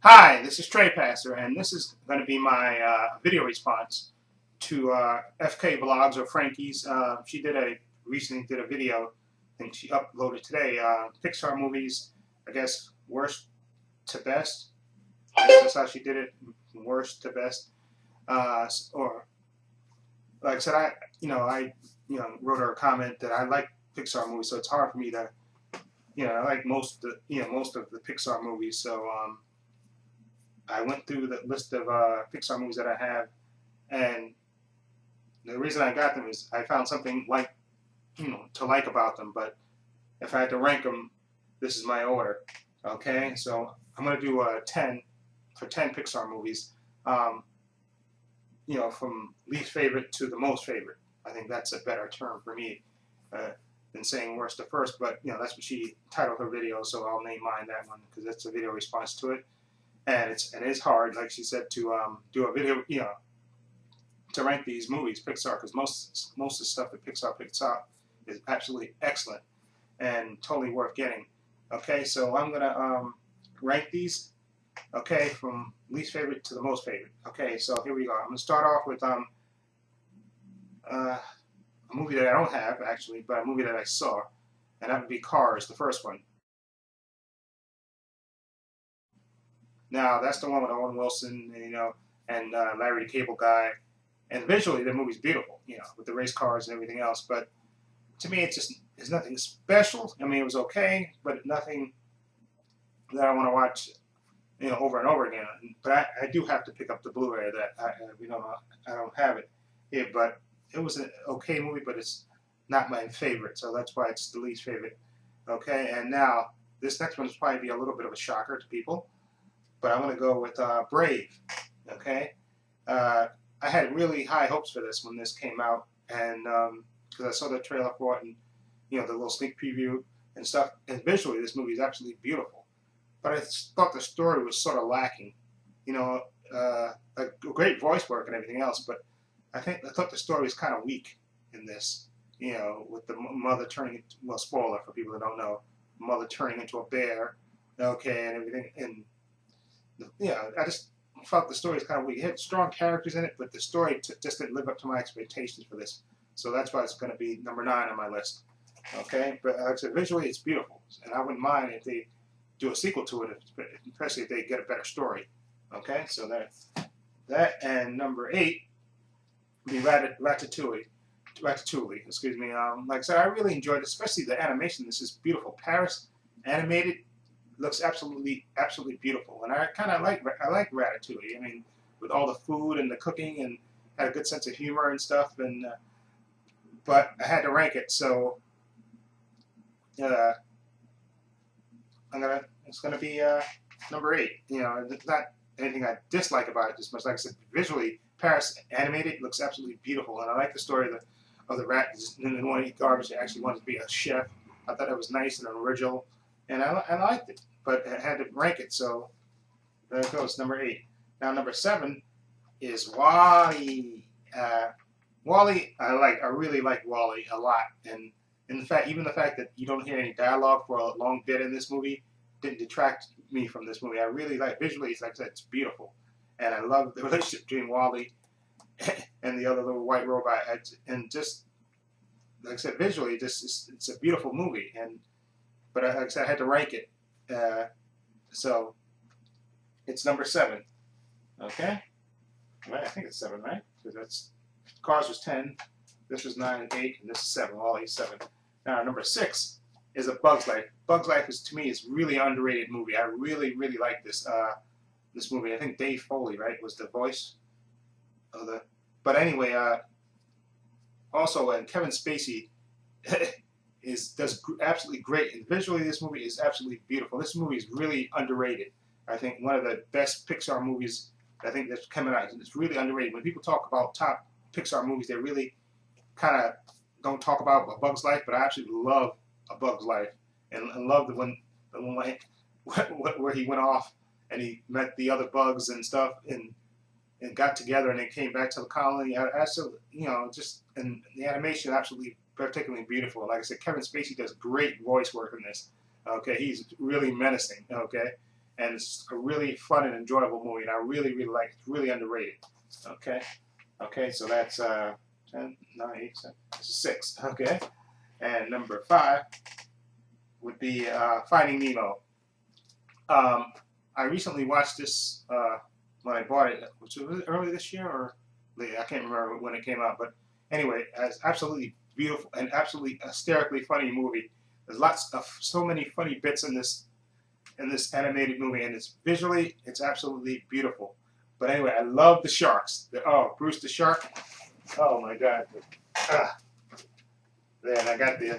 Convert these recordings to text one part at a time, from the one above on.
Hi, this is Trey Passer, and this is going to be my video response to FKVlogs or Frankie's. She recently did a video. I think she uploaded today. Pixar movies, I guess worst to best. I guess that's how she did it. Worst to best. Or like I said, I wrote her a comment that I like Pixar movies, so it's hard for me to I like most of the Pixar movies. So I went through the list of Pixar movies that I have, and the reason I got them is I found something to like about them. But if I had to rank them, this is my order. Okay, so I'm gonna do 10 for 10 Pixar movies. Um, from least favorite to the most favorite. I think that's a better term for me than saying worst to first. But that's what she titled her video, so I'll name mine that one because that's a video response to it. And it is hard, like she said, to do a video, to rank these movies, Pixar, because most of the stuff that Pixar picks up is absolutely excellent and totally worth getting. Okay, so I'm gonna rank these. Okay, from least favorite to the most favorite. Okay, so here we go. I'm gonna start off with a movie that I don't have actually, but a movie that I saw, and that would be Cars, the first one. Now that's the one with Owen Wilson, and Larry the Cable Guy, and visually the movie's beautiful, with the race cars and everything else. But to me, it's nothing special. I mean, it was okay, but nothing that I want to watch, over and over again. But I do have to pick up the Blu-ray that I don't have it here. But it was an okay movie, but it's not my favorite, so that's why it's the least favorite. Okay, and now this next one is probably be a little bit of a shocker to people. But I'm going to go with Brave. Okay, I had really high hopes for this when this came out, and because I saw the trailer for it and the little sneak preview and stuff, and visually this movie is absolutely beautiful. But I thought the story was sort of lacking. A great voice work and everything else, but I thought the story was kind of weak in this. With the mother turning, well, spoiler for people that don't know, mother turning into a bear, okay, and everything, and I just felt the story was kind of weak. It had strong characters in it, but the story just didn't live up to my expectations for this. So that's why it's going to be number 9 on my list. Okay, but like I said, visually it's beautiful, and I wouldn't mind if they do a sequel to it, especially if they get a better story. Okay, so that and number 8 would be Ratatouille. Ratatouille, excuse me. Like I said, I really enjoyed it, especially the animation. This is beautiful. Paris animated looks absolutely beautiful, and I like Ratatouille. I mean, with all the food and the cooking, and had a good sense of humor and stuff. And but I had to rank it, so it's gonna be number 8. It's not anything I dislike about it just much. Like I said, visually, Paris animated looks absolutely beautiful, and I like the story of the rat that didn't want to eat garbage. He actually wanted to be a chef. I thought it was nice and original, and I liked it. But I had to rank it, so there it goes, number 8. Now number 7 is WALL-E. WALL-E, I really like WALL-E a lot, and in fact, even the fact that you don't hear any dialogue for a long bit in this movie didn't detract me from this movie. I really like visually, like I said, it's beautiful, and I love the relationship between WALL-E and the other little white robot, and just like I said, visually, it's a beautiful movie, but like I said, I had to rank it. So it's number 7. Okay, right? I think it's 7, right? Because that's Cars was 10, this was 9 and 8, and this is 7. Well, he's 7. Now number 6 is A Bug's Life. Bug's Life is, to me, is really underrated movie. I really like this this movie. I think Dave Foley, right, was the voice of the. But anyway, also Kevin Spacey does absolutely great, and visually this movie is absolutely beautiful. This movie is really underrated. I think one of the best Pixar movies I think that's coming out. It's really underrated. When people talk about top Pixar movies, they really kind of don't talk about A Bug's Life, but I absolutely love A Bug's Life, and love the one where he went off and he met the other bugs and stuff, and got together and then came back to the colony. Absolutely, and the animation absolutely particularly beautiful. Like I said, Kevin Spacey does great voice work in this. Okay, he's really menacing. Okay, and it's a really fun and enjoyable movie, and I really, really like it. It's really underrated. Okay, so that's 10, 9, 8, 7, 6. Okay, and number 5 would be Finding Nemo. I recently watched this when I bought it. Was it early this year or late? I can't remember when it came out, but anyway, it's absolutely beautiful and absolutely hysterically funny movie. There's lots of so many funny bits in this animated movie, and it's absolutely beautiful. But anyway, I love the sharks. Oh, Bruce the shark. Oh my God. Then I got the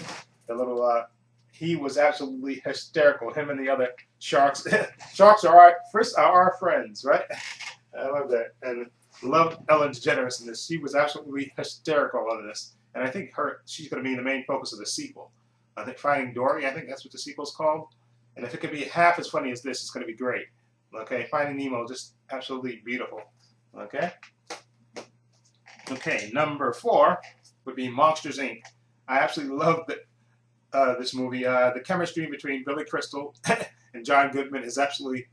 little. He was absolutely hysterical. Him and the other sharks. Sharks are our friends, right? I love that, and loved Ellen DeGeneres in this. She was absolutely hysterical on this, and I think she's going to be the main focus of the sequel. I think Finding Dory. I think that's what the sequel's called. And if it could be half as funny as this, it's going to be great. Okay, Finding Nemo, just absolutely beautiful. Okay. Okay, number 4 would be Monsters Inc. I absolutely love this movie. The chemistry between Billy Crystal and John Goodman is absolutely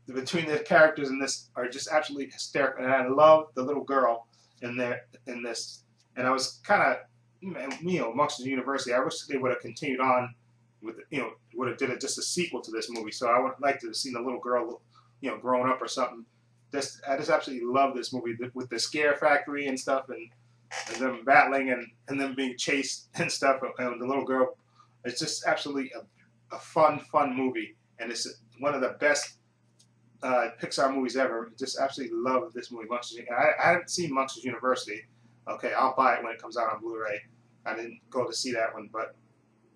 between the characters in this are just absolutely hysterical. And I love the little girl in this. And I was kind of, Monsters University. I wish they would have continued on with, would have did just a sequel to this movie. So I would like to have seen the little girl, growing up or something. I just absolutely love this movie with the scare factory and stuff, and them battling and them being chased and stuff. And the little girl, it's just absolutely a fun movie, and it's one of the best Pixar movies ever. Just absolutely love this movie, Monsters. I haven't seen Monsters University. Okay, I'll buy it when it comes out on Blu-ray. I didn't go to see that one, but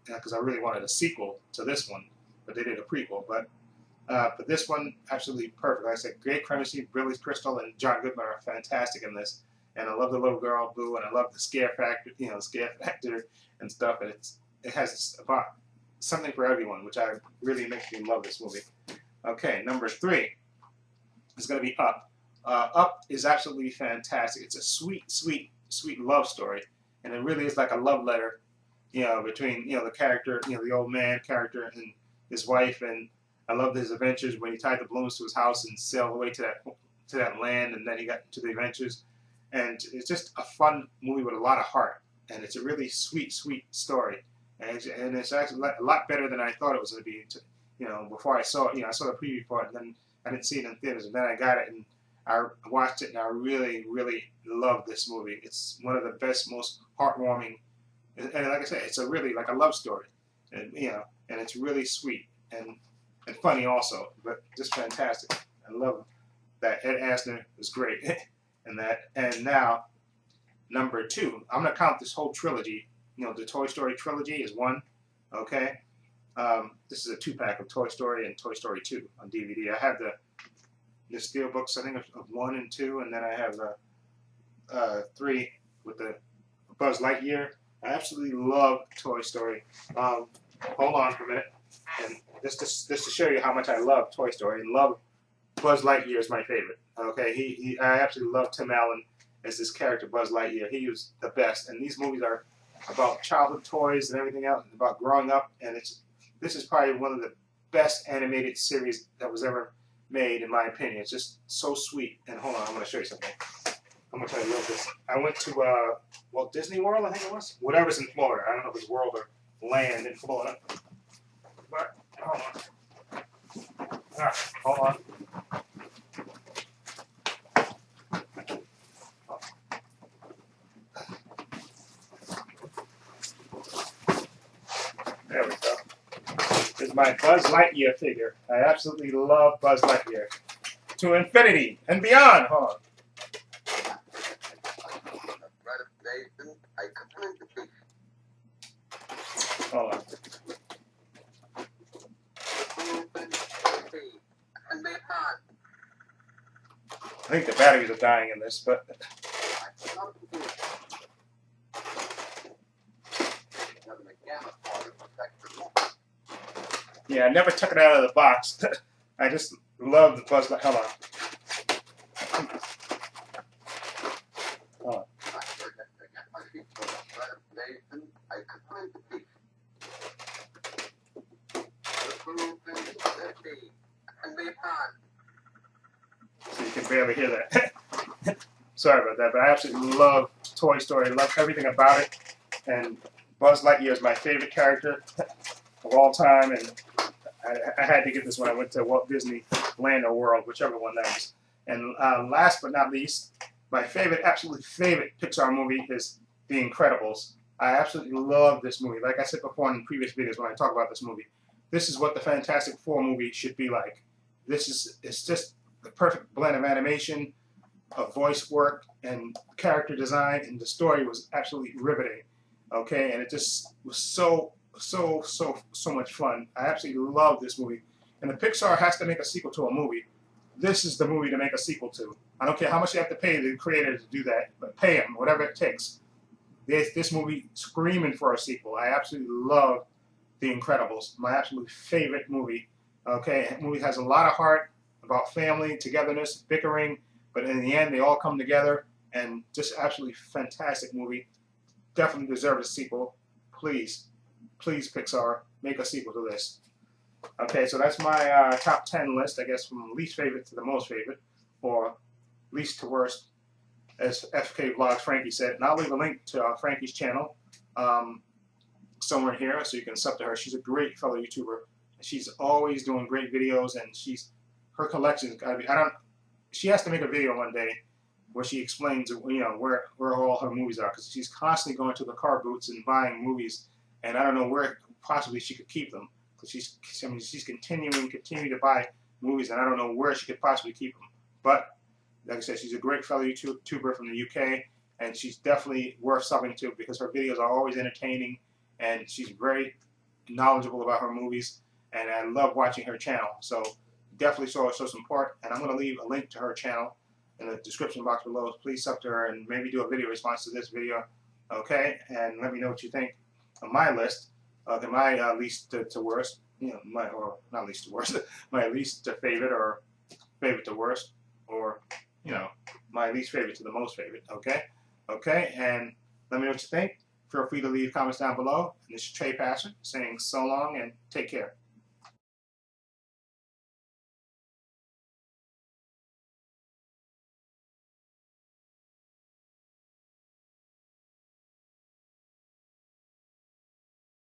because I really wanted a sequel to this one, but they did a prequel. But this one, absolutely perfect. Like I said, great chemistry. Billy Crystal and John Goodman are fantastic in this, and I love the little girl Boo, and I love the scare factor, and stuff. And it has about something for everyone, which really makes me love this movie. Okay, number 3 is going to be Up. Up is absolutely fantastic. It's a sweet love story, and it really is like a love letter, between the character, the old man character and his wife. And I loved his adventures when he tied the balloons to his house and sailed away to that land, and then he got into the adventures. And it's just a fun movie with a lot of heart, and it's a really sweet story, and it's actually a lot better than I thought it was going to be. Before I saw it, I saw the preview for it, and then I didn't see it in theaters, and then I got it and I watched it, and I really love this movie. It's one of the best, most heartwarming, and like I said, it's a really like a love story, and and it's really sweet and funny also, but just fantastic. I love that. Ed Asner was great in that. And now, number 2, I'm going to count this whole trilogy. The Toy Story trilogy is 1. Okay. This is a 2-pack of Toy Story and Toy Story 2 on DVD. I have the steelbooks, I think, of 1 and 2, and then I have the 3 with the Buzz Lightyear. I absolutely love Toy Story. Hold on for a minute. And just to show you how much I love Toy Story and love Buzz Lightyear is my favorite. Okay, I absolutely love Tim Allen as this character, Buzz Lightyear. He was the best. And these movies are about childhood toys and everything else, about growing up. And this is probably one of the best animated series that was ever made, in my opinion. It's just so sweet. And hold on, I'm going to show you something. I'm going to tell you a little bit. I went to Walt Disney World, I think it was. Whatever's in Florida. I don't know if it's World or Land in Florida. But hold on. Hold on. There we go. This is my Buzz Lightyear figure. I absolutely love Buzz Lightyear. To infinity and beyond. Hold on. Hold on. I think the batteries are dying in this, but yeah, I never took it out of the box. I just love the Buzz Lightyear. Hold on. Hold on. So you can barely hear that. Sorry about that, but I absolutely love Toy Story. I love everything about it. And Buzz Lightyear is my favorite character of all time. And I had to get this when I went to Walt Disney Land or World, whichever one that is. And last but not least, my favorite, absolutely favorite Pixar movie is The Incredibles. I absolutely love this movie. Like I said before in previous videos when I talk about this movie, this is what the Fantastic Four movie should be like. It's just the perfect blend of animation, of voice work, and character design, and the story was absolutely riveting. Okay, and it just was so much fun. I absolutely love this movie. And if Pixar has to make a sequel to a movie, this is the movie to make a sequel to. I don't care how much you have to pay the creator to do that, but pay them, whatever it takes. This movie screaming for a sequel. I absolutely love The Incredibles, my absolute favorite movie. Okay, the movie has a lot of heart about family, togetherness, bickering, but in the end, they all come together, and just absolutely fantastic movie. Definitely deserves a sequel. Please, please, Pixar, make a sequel to this. Okay, so that's my top 10 list, I guess, from least favorite to the most favorite, or least to worst, as FKVlogs Frankie said. And I'll leave a link to Frankie's channel somewhere here, so you can sub to her. She's a great fellow YouTuber. She's always doing great videos, and her collection's gotta be. She has to make a video one day where she explains, where all her movies are, because she's constantly going to the car booths and buying movies, and I don't know where possibly she could keep them, because she's continuing to buy movies, and I don't know where she could possibly keep them. But like I said, she's a great fellow YouTuber from the UK, and she's definitely worth subbing to because her videos are always entertaining, and she's very knowledgeable about her movies, and I love watching her channel. So definitely show some support, and I'm going to leave a link to her channel in the description box below. Please sub to her and maybe do a video response to this video, okay? And let me know what you think of my list, my least to worst, or not least to worst, my least to favorite, or favorite to worst, or my least favorite to the most favorite, okay? Okay, and let me know what you think. Feel free to leave comments down below. And this is Trey Passer saying so long and take care.